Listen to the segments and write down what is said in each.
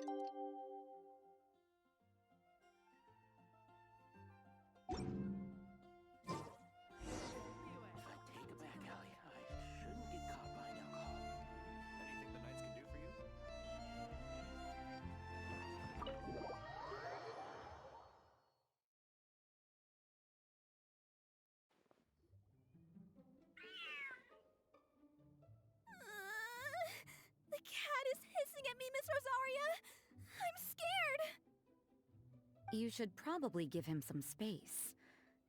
If I take a back alley, I shouldn't get caught buying alcohol. Anything the knights can do for you? The cat is hissing at me, Miss Rosaria! I'm scared! You should probably give him some space.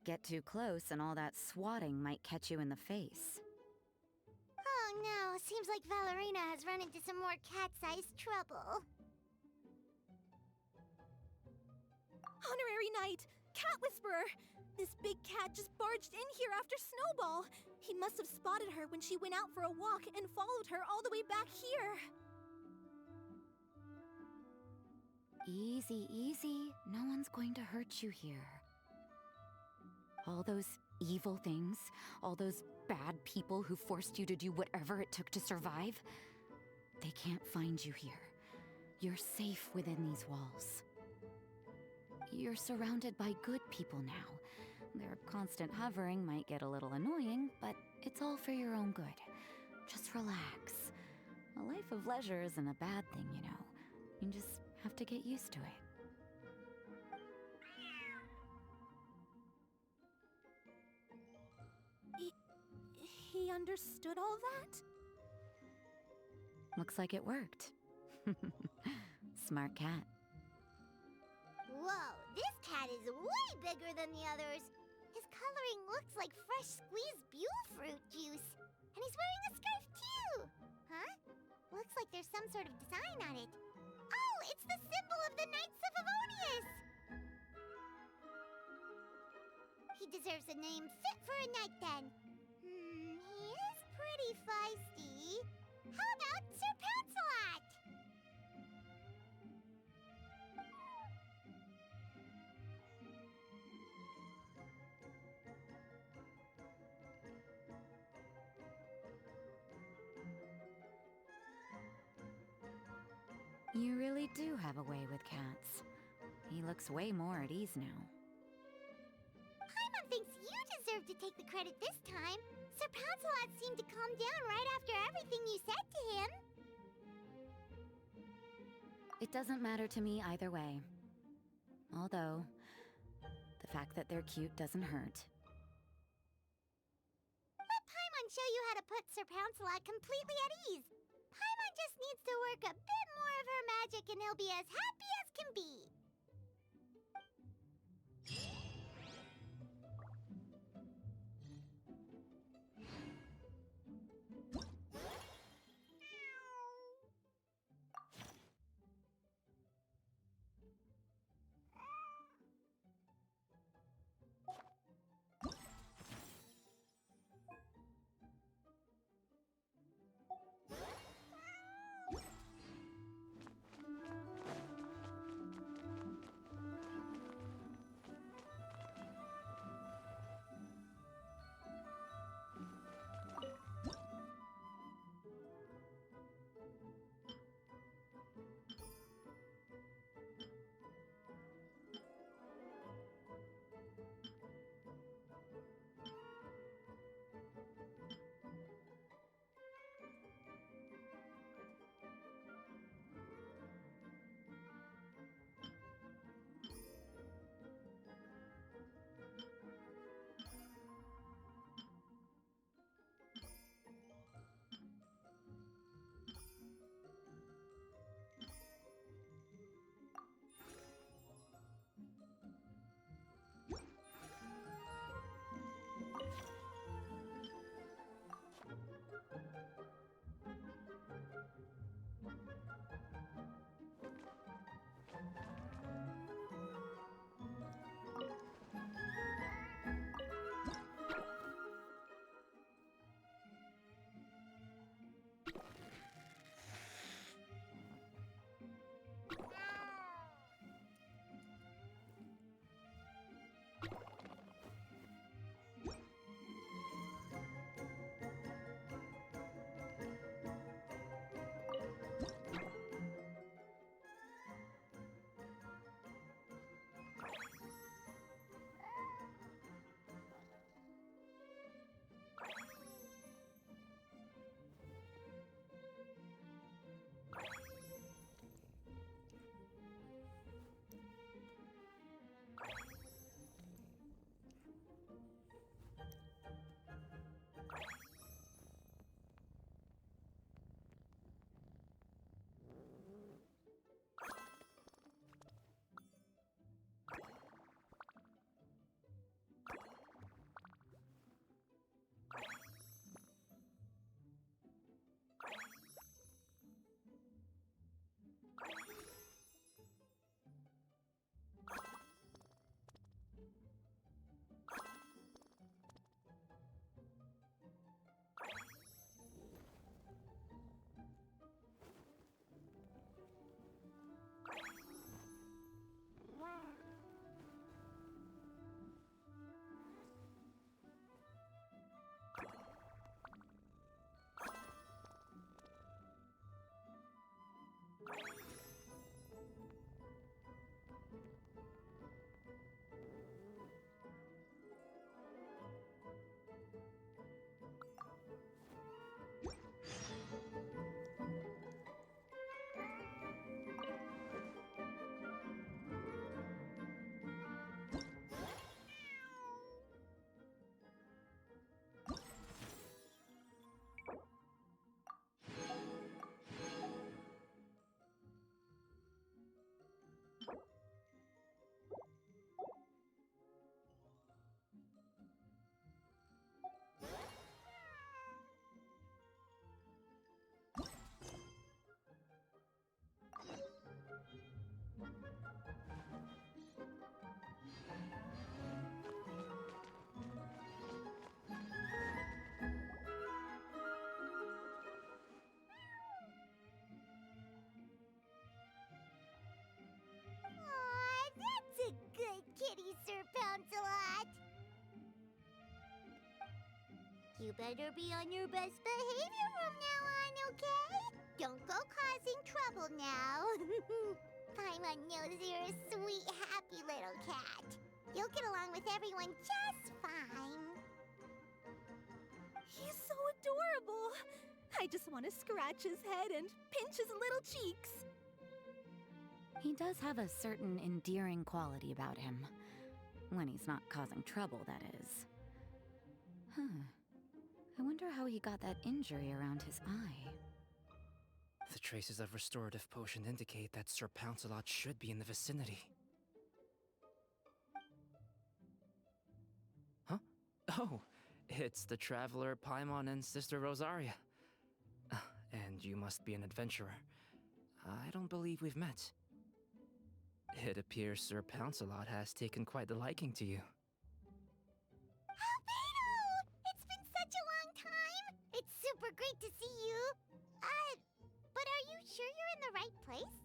Get too close and all that swatting might catch you in the face. Oh no, seems like Valerina has run into some more cat-sized trouble. Honorary Knight! Cat Whisperer! This big cat just barged in here after Snowball! He must have spotted her when she went out for a walk and followed her all the way back here! Easy, easy. No one's going to hurt you here. All those evil things, all those bad people who forced you to do whatever it took to survive, they can't find you here. You're safe within these walls. You're surrounded by good people now. Their constant hovering might get a little annoying, but it's all for your own good. Just relax. A life of leisure isn't a bad thing, you know. You just have to get used to it. He understood all that? Looks like it worked. Smart cat. Whoa, this cat is way bigger than the others. His coloring looks like fresh squeezed Buell fruit juice. And he's wearing a scarf too! Huh? Looks like there's some sort of design on it. Oh, it's the symbol of the Knights of Favonius! He deserves a name fit for a knight then. He is pretty feisty. How about Sir Pouncelot? You really do have a way with cats. He looks way more at ease now. Paimon thinks you deserve to take the credit this time. Sir Pouncelot seemed to calm down right after everything you said to him. It doesn't matter to me either way. Although, the fact that they're cute doesn't hurt. Let Paimon show you how to put Sir Pouncelot completely at ease. Paimon just needs to work a bit more of her magic and he'll be as happy as can be. You better be on your best behavior from now on, okay? Don't go causing trouble now. Paimon knows you're a sweet, happy little cat. You'll get along with everyone just fine. He's so adorable. I just want to scratch his head and pinch his little cheeks. He does have a certain endearing quality about him. When he's not causing trouble, that is. Huh. I wonder how he got that injury around his eye. The traces of restorative potion indicate that Sir Pouncelot should be in the vicinity. Huh? Oh, it's the traveler Paimon and Sister Rosaria. And you must be an adventurer. I don't believe we've met. It appears Sir Pouncelot has taken quite the liking to you. Albedo! It's been such a long time! It's super great to see you! But are you sure you're in the right place?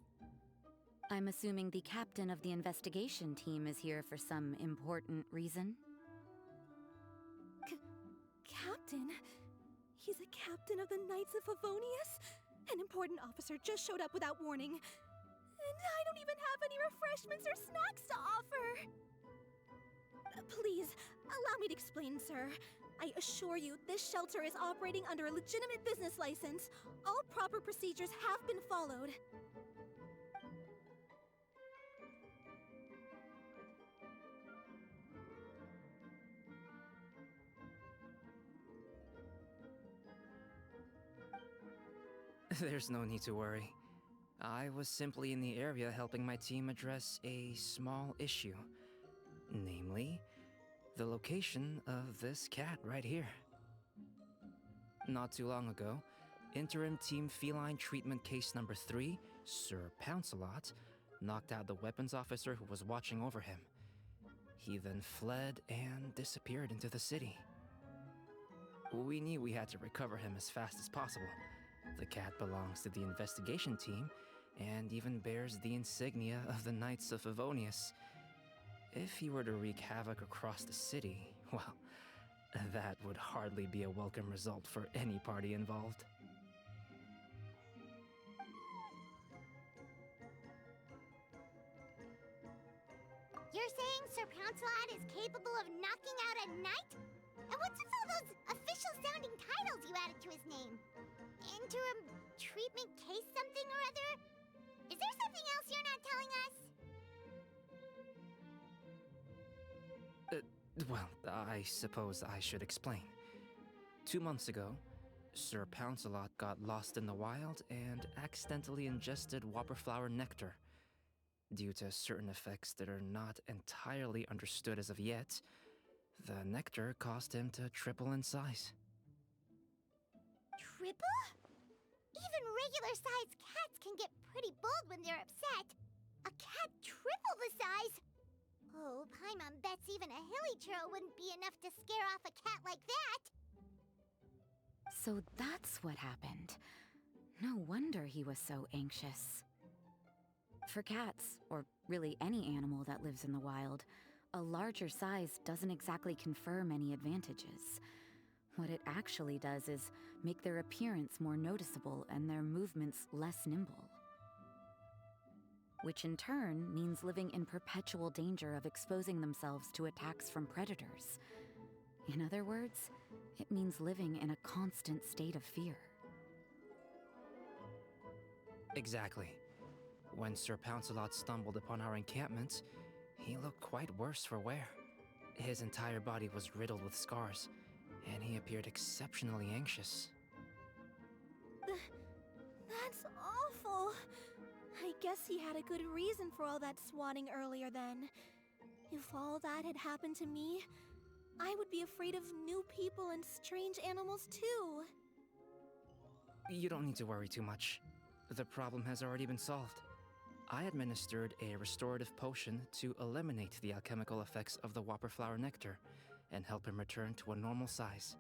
I'm assuming the captain of the investigation team is here for some important reason? Captain? He's a captain of the Knights of Favonius? An important officer just showed up without warning. And I don't even have any refreshments or snacks to offer! Please, allow me to explain, sir. I assure you, this shelter is operating under a legitimate business license. All proper procedures have been followed. There's no need to worry. I was simply in the area helping my team address a small issue. Namely, the location of this cat right here. Not too long ago, Interim Team Feline Treatment Case Number 3, Sir Pouncelot, knocked out the weapons officer who was watching over him. He then fled and disappeared into the city. We knew we had to recover him as fast as possible. The cat belongs to the investigation team and even bears the insignia of the Knights of Favonius. If he were to wreak havoc across the city, well, that would hardly be a welcome result for any party involved. You're saying Sir Pouncelot is capable of knocking out a knight? And what's with all those official-sounding titles you added to his name? Interim treatment case something or other? Is there something else you're not telling us? Well, I suppose I should explain. 2 months ago, Sir Pouncelot got lost in the wild and accidentally ingested whopperflower nectar. Due to certain effects that are not entirely understood as of yet, the nectar caused him to triple in size. Triple? Even regular-sized cats can get pretty bold when they're upset. A cat triple the size? Oh, Paimon bets even a hilly churl wouldn't be enough to scare off a cat like that. So that's what happened. No wonder he was so anxious. For cats, or really any animal that lives in the wild, a larger size doesn't exactly confer many advantages. What it actually does is make their appearance more noticeable and their movements less nimble. Which in turn means living in perpetual danger of exposing themselves to attacks from predators. In other words, it means living in a constant state of fear. Exactly. When Sir Pouncelot stumbled upon our encampment, he looked quite worse for wear. His entire body was riddled with scars, and he appeared exceptionally anxious. That's awful. I guess he had a good reason for all that swatting earlier then. If all that had happened to me, I would be afraid of new people and strange animals too. You don't need to worry too much. The problem has already been solved. I administered a restorative potion to eliminate the alchemical effects of the whopperflower nectar and help him return to a normal size.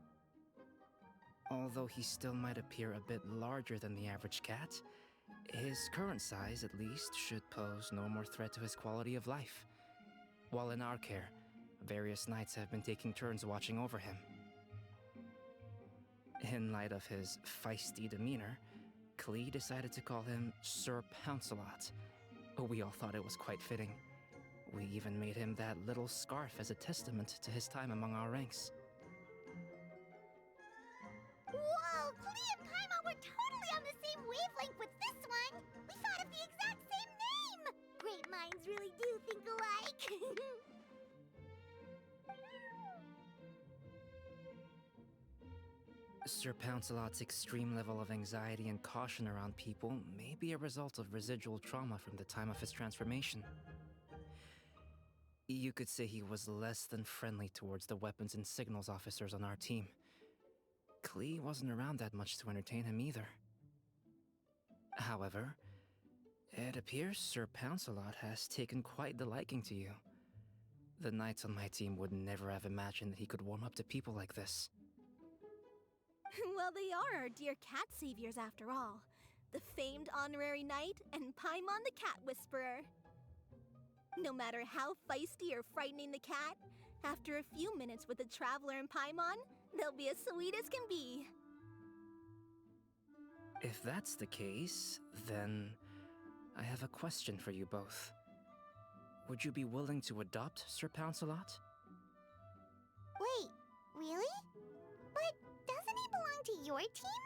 Although he still might appear a bit larger than the average cat, his current size at least should pose no more threat to his quality of life. While in our care, various knights have been taking turns watching over him. In light of his feisty demeanor, Klee decided to call him Sir Pouncelot. We all thought it was quite fitting. We even made him that little scarf as a testament to his time among our ranks. Whoa, Klee and Paimon were totally on the same wavelength with this one! We thought of the exact same name! Great minds really do think alike! Sir Pouncelot's extreme level of anxiety and caution around people may be a result of residual trauma from the time of his transformation. You could say he was less than friendly towards the weapons and signals officers on our team. Klee wasn't around that much to entertain him either. However, it appears Sir Pouncelot has taken quite the liking to you. The knights on my team would never have imagined that he could warm up to people like this. Well, they are our dear cat saviors after all. The famed honorary knight and Paimon the cat whisperer. No matter how feisty or frightening the cat, after a few minutes with the traveler and Paimon, they'll be as sweet as can be. If that's the case, then I have a question for you both. Would you be willing to adopt Sir Pouncelot? Wait, really? But doesn't he belong to your team?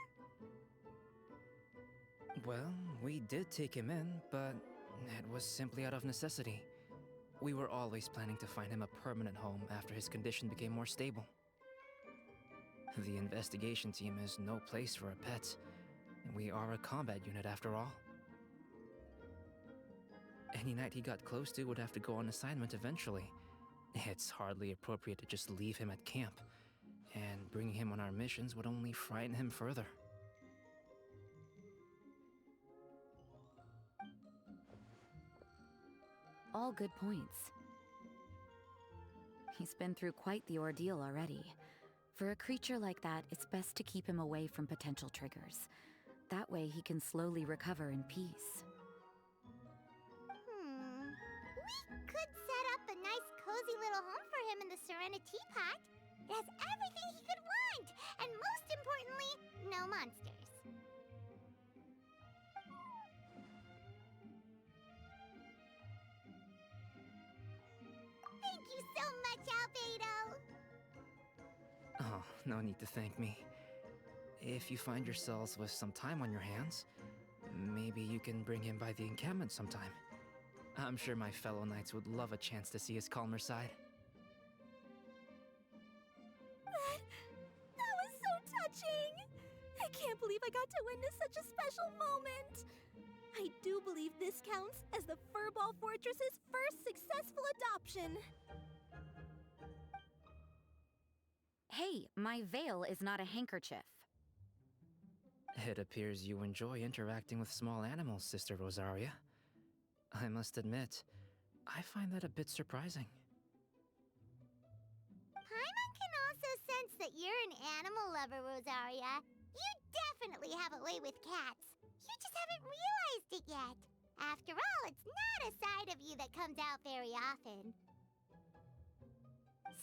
Well, we did take him in, but it was simply out of necessity. We were always planning to find him a permanent home after his condition became more stable. The investigation team is no place for a pet. We are a combat unit after all. Any knight he got close to would have to go on assignment eventually. It's hardly appropriate to just leave him at camp, and bringing him on our missions would only frighten him further. All good points. He's been through quite the ordeal already. For a creature like that, it's best to keep him away from potential triggers. That way he can slowly recover in peace. We could set up a nice cozy little home for him in the Serenity Pot. It has everything he could want, and most importantly, no monsters. Thank you so much, Albedo! Oh, no need to thank me. If you find yourselves with some time on your hands, maybe you can bring him by the encampment sometime. I'm sure my fellow knights would love a chance to see his calmer side. That was so touching! I can't believe I got to witness such a special moment! I do believe this counts as the Furball Fortress's first successful adoption! Hey, my veil is not a handkerchief. It appears you enjoy interacting with small animals, Sister Rosaria. I must admit, I find that a bit surprising. Paimon can also sense that you're an animal lover, Rosaria. You definitely have a way with cats. You just haven't realized it yet. After all, it's not a side of you that comes out very often.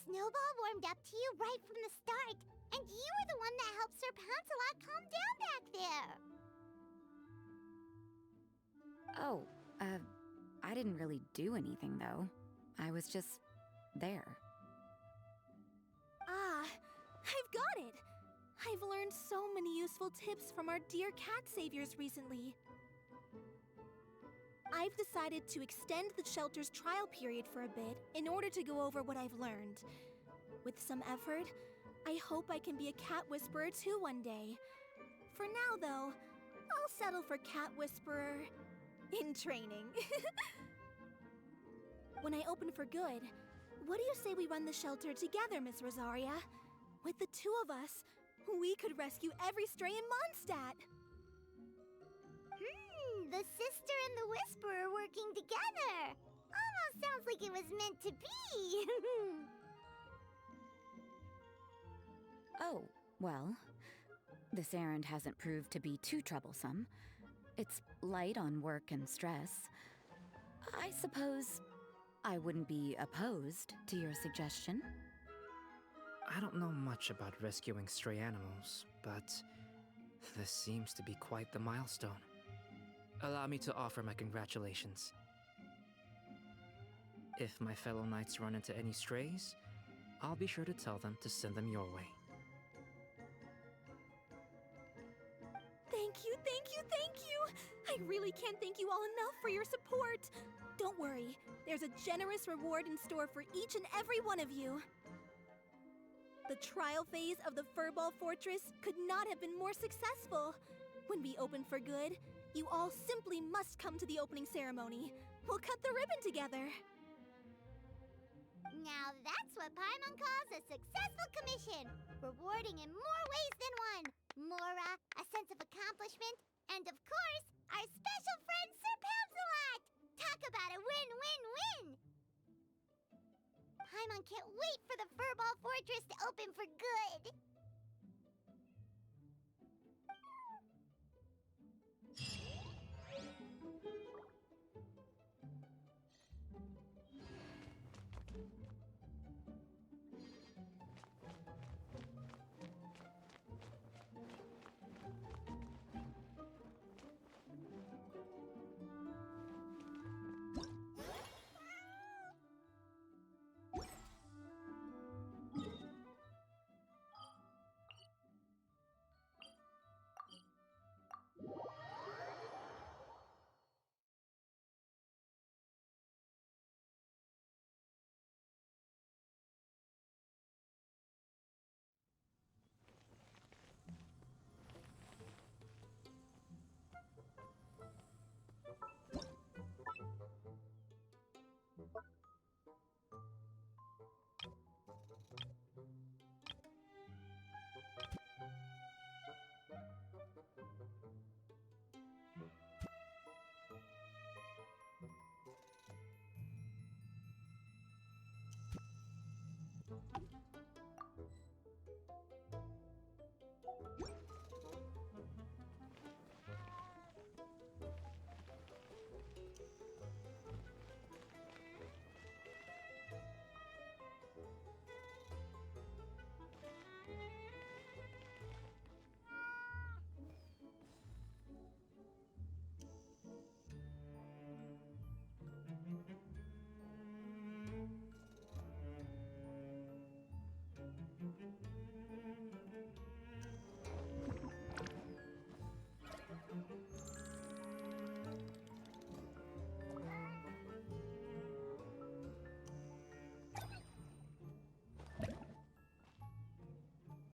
Snowball warmed up to you right from the start, and you were the one that helped Sir Pouncelot calm down back there. Oh, I didn't really do anything, though. I was just there. Ah, I've got it! I've learned so many useful tips from our dear cat saviors recently. I've decided to extend the shelter's trial period for a bit in order to go over what I've learned. With some effort, I hope I can be a cat whisperer too one day. For now, though, I'll settle for cat whisperer in training. When I open for good, what do you say we run the shelter together, Miss Rosaria? With the two of us, we could rescue every stray in Mondstadt. The sister and the whisperer working together. Almost sounds like it was meant to be. Oh, well, this errand hasn't proved to be too troublesome. It's light on work and stress. I suppose I wouldn't be opposed to your suggestion. I don't know much about rescuing stray animals, but this seems to be quite the milestone. Allow me to offer my congratulations. If my fellow knights run into any strays, I'll be sure to tell them to send them your way. Thank you, thank you, thank you! I really can't thank you all enough for your support. Don't worry, there's a generous reward in store for each and every one of you. The trial phase of the Furball Fortress could not have been more successful. When we open for good, you all simply must come to the opening ceremony. We'll cut the ribbon together. Now that's what Paimon calls a successful commission, rewarding in more